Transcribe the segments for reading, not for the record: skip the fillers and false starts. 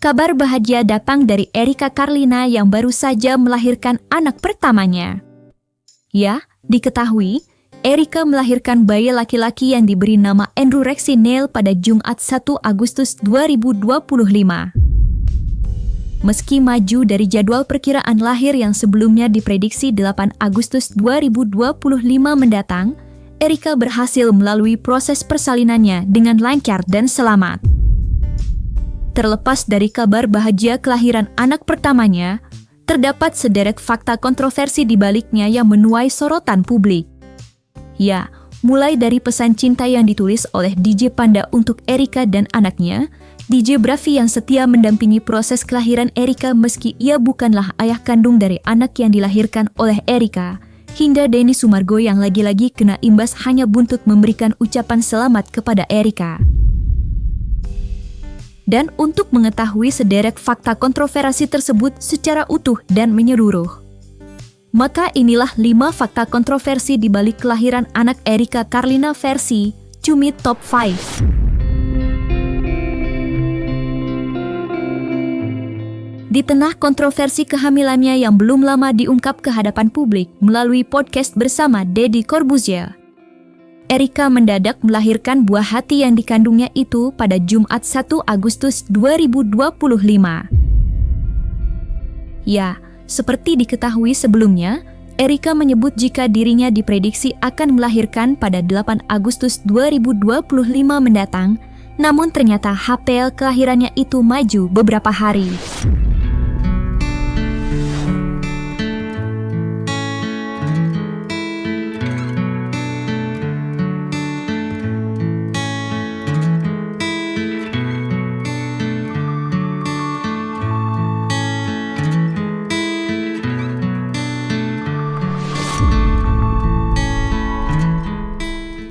kabar bahagia datang dari Erika Carlina yang baru saja melahirkan anak pertamanya. Ya, diketahui, Erika melahirkan bayi laki-laki yang diberi nama Andrew Rexy Neil pada Jumat 1 Agustus 2025. Meski maju dari jadwal perkiraan lahir yang sebelumnya diprediksi 8 Agustus 2025 mendatang, Erika berhasil melalui proses persalinannya dengan lancar dan selamat. Terlepas dari kabar bahagia kelahiran anak pertamanya, terdapat sederet fakta kontroversi di baliknya yang menuai sorotan publik. Ya, mulai dari pesan cinta yang ditulis oleh DJ Panda untuk Erika dan anaknya, DJ Bravi yang setia mendampingi proses kelahiran Erika meski ia bukanlah ayah kandung dari anak yang dilahirkan oleh Erika, hingga Denny Sumargo yang lagi-lagi kena imbas hanya buntut memberikan ucapan selamat kepada Erika. Dan untuk mengetahui sederet fakta kontroversi tersebut secara utuh dan menyeluruh, maka inilah 5 fakta kontroversi di balik kelahiran anak Erika Carlina versi Cumi Top 5. Di tengah kontroversi kehamilannya yang belum lama diungkap ke hadapan publik melalui podcast bersama Deddy Corbuzier, Erika mendadak melahirkan buah hati yang dikandungnya itu pada Jumat 1 Agustus 2025. Ya, seperti diketahui sebelumnya, Erika menyebut jika dirinya diprediksi akan melahirkan pada 8 Agustus 2025 mendatang, namun ternyata HPL kelahirannya itu maju beberapa hari.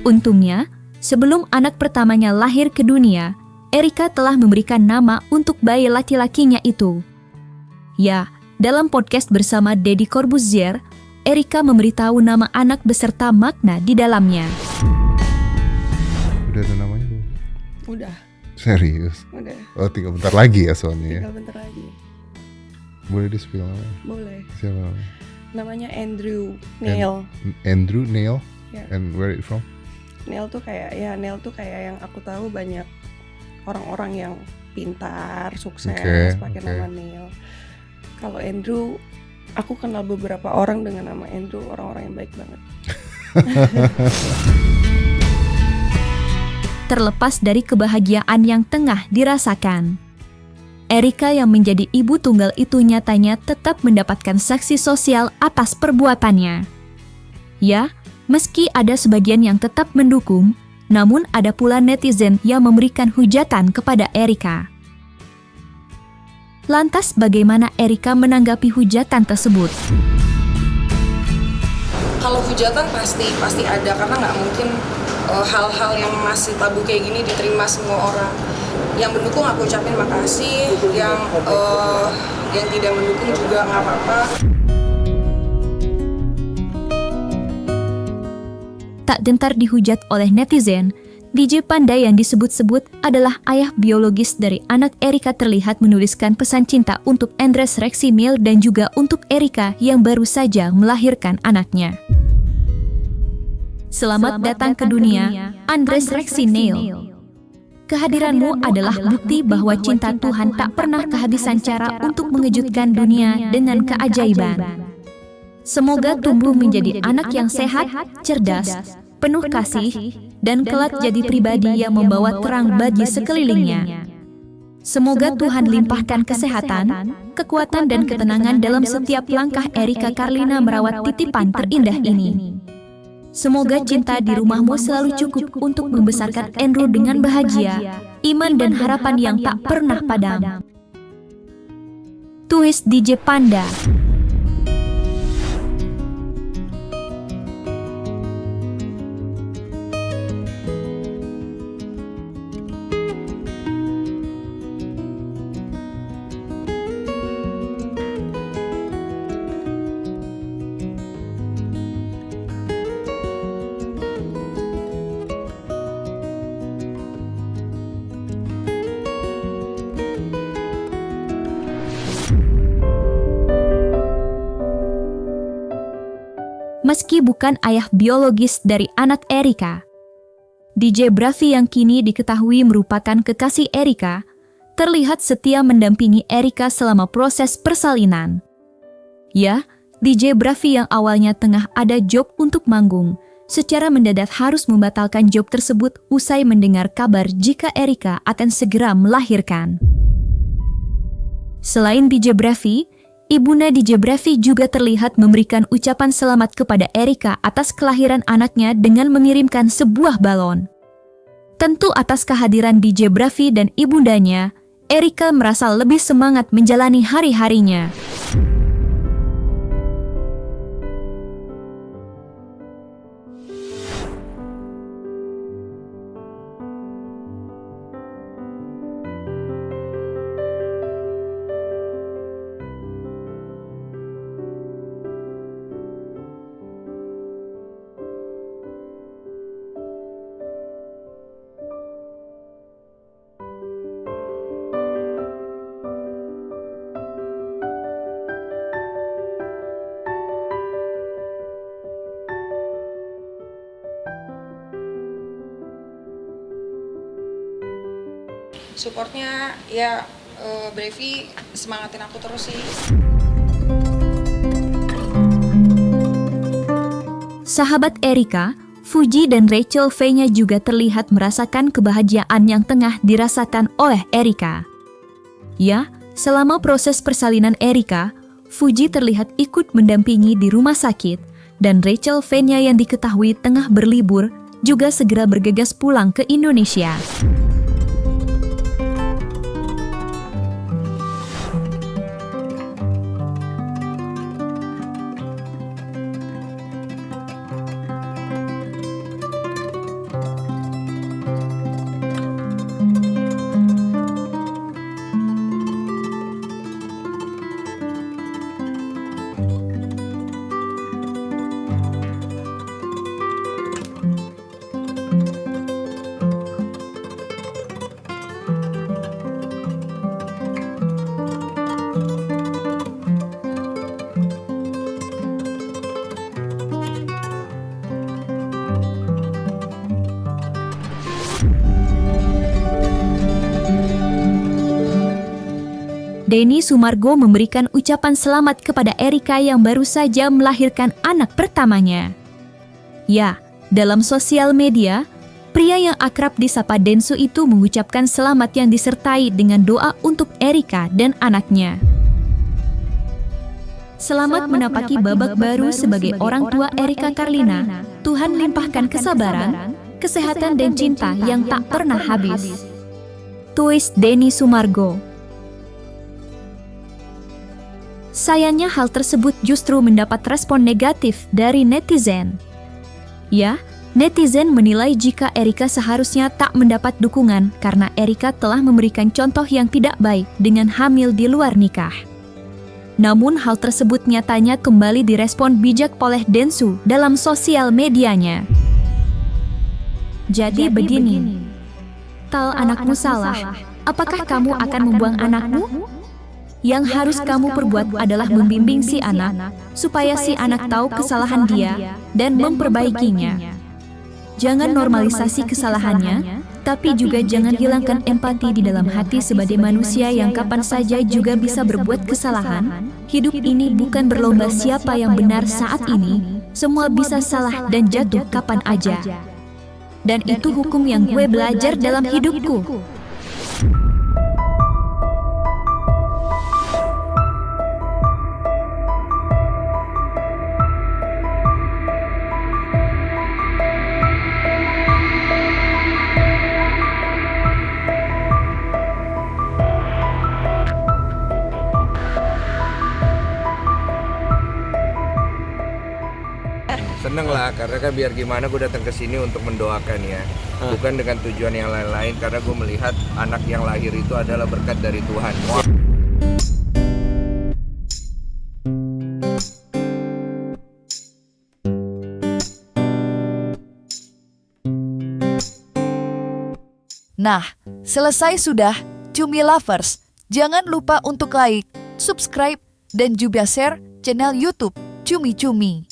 Untungnya, sebelum anak pertamanya lahir ke dunia, Erika telah memberikan nama untuk bayi laki-lakinya itu. Ya, dalam podcast bersama Deddy Corbuzier, Erika memberitahu nama anak beserta makna di dalamnya. Udah ada namanya belum? Udah. Serius? Udah. Oh, tinggal bentar lagi ya soalnya. Tinggal bentar lagi. Boleh di-spill namanya? Boleh. Siapa namanya? Namanya Andrew Neil. Andrew Neil? Yeah. And where it from? Neil tuh kayak yang aku tahu banyak orang-orang yang pintar, sukses pakai nama Neil. Kalau Andrew, aku kenal beberapa orang dengan nama Andrew, orang-orang yang baik banget. Terlepas dari kebahagiaan yang tengah dirasakan, Erika yang menjadi ibu tunggal itu nyatanya tetap mendapatkan sanksi sosial atas perbuatannya. Ya, meski ada sebagian yang tetap mendukung, namun ada pula netizen yang memberikan hujatan kepada Erika. Lantas bagaimana Erika menanggapi hujatan tersebut? Kalau hujatan pasti ada, karena nggak mungkin hal-hal yang masih tabu kayak gini diterima semua orang. Yang mendukung aku ucapin makasih, yang tidak mendukung juga nggak apa-apa. Tak gentar dihujat oleh netizen, DJ Panda yang disebut-sebut adalah ayah biologis dari anak Erika terlihat menuliskan pesan cinta untuk Andrew Rexy Neil dan juga untuk Erika yang baru saja melahirkan anaknya. Selamat datang ke dunia, Andrew Rexy Neil. Kehadiranmu adalah bukti bahwa cinta Tuhan tak pernah kehabisan cara untuk mengejutkan dunia dengan keajaiban. Semoga tumbuh menjadi anak yang sehat, cerdas, penuh kasih, dan kelak jadi pribadi yang membawa terang bagi sekelilingnya. Semoga Tuhan limpahkan kesehatan, kekuatan, dan ketenangan dalam setiap langkah Erika Carlina merawat titipan terindah ini. Semoga cinta di rumahmu selalu cukup untuk membesarkan Andrew dengan bahagia, iman, dan harapan yang tak pernah padam. Tulis DJ Panda. meski bukan ayah biologis dari anak Erika. DJ Bravi yang kini diketahui merupakan kekasih Erika, terlihat setia mendampingi Erika selama proses persalinan. Ya, DJ Bravi yang awalnya tengah ada job untuk manggung, secara mendadak harus membatalkan job tersebut usai mendengar kabar jika Erika akan segera melahirkan. Selain DJ Bravi, ibunda DJ Bravi juga terlihat memberikan ucapan selamat kepada Erika atas kelahiran anaknya dengan mengirimkan sebuah balon. Tentu atas kehadiran DJ Bravi dan ibundanya, Erika merasa lebih semangat menjalani hari-harinya. Supportnya ya Bravi semangatin aku terus sih. Sahabat Erika, Fuji dan Rachel V-nya juga terlihat merasakan kebahagiaan yang tengah dirasakan oleh Erika. Ya, selama proses persalinan Erika, Fuji terlihat ikut mendampingi di rumah sakit, dan Rachel V-nya yang diketahui tengah berlibur juga segera bergegas pulang ke Indonesia. Denny Sumargo memberikan ucapan selamat kepada Erika yang baru saja melahirkan anak pertamanya. Ya, dalam sosial media, pria yang akrab disapa Densu itu mengucapkan selamat yang disertai dengan doa untuk Erika dan anaknya. Selamat menapaki babak baru sebagai orang tua Erika Karlina. Tuhan limpahkan kesabaran, kesehatan dan cinta yang tak pernah habis. Tulis Denny Sumargo. Sayangnya hal tersebut justru mendapat respon negatif dari netizen. Ya, netizen menilai jika Erika seharusnya tak mendapat dukungan karena Erika telah memberikan contoh yang tidak baik dengan hamil di luar nikah. Namun hal tersebut nyatanya kembali direspon bijak oleh Densu dalam sosial medianya. Jadi begini, tal anakmu salah, apakah kamu akan membuang anakmu? Yang harus kamu perbuat adalah membimbing si anak, supaya si anak tahu kesalahan dia dan memperbaikinya. Jangan normalisasi kesalahannya, tapi juga jangan hilangkan empati di dalam hati sebagai manusia yang kapan saja juga bisa berbuat kesalahan. Hidup ini bukan berlomba siapa yang benar saat ini, semua bisa salah dan jatuh kapan aja. Dan itu hukum yang gue belajar dalam hidupku. Seneng lah, karena kan biar gimana gue datang ke sini untuk mendoakan ya, bukan dengan tujuan yang lain-lain, karena gue melihat anak yang lahir itu adalah berkat dari Tuhan. Nah, selesai sudah, Cumi Lovers. Jangan lupa untuk like, subscribe, dan juga share channel YouTube Cumi Cumi.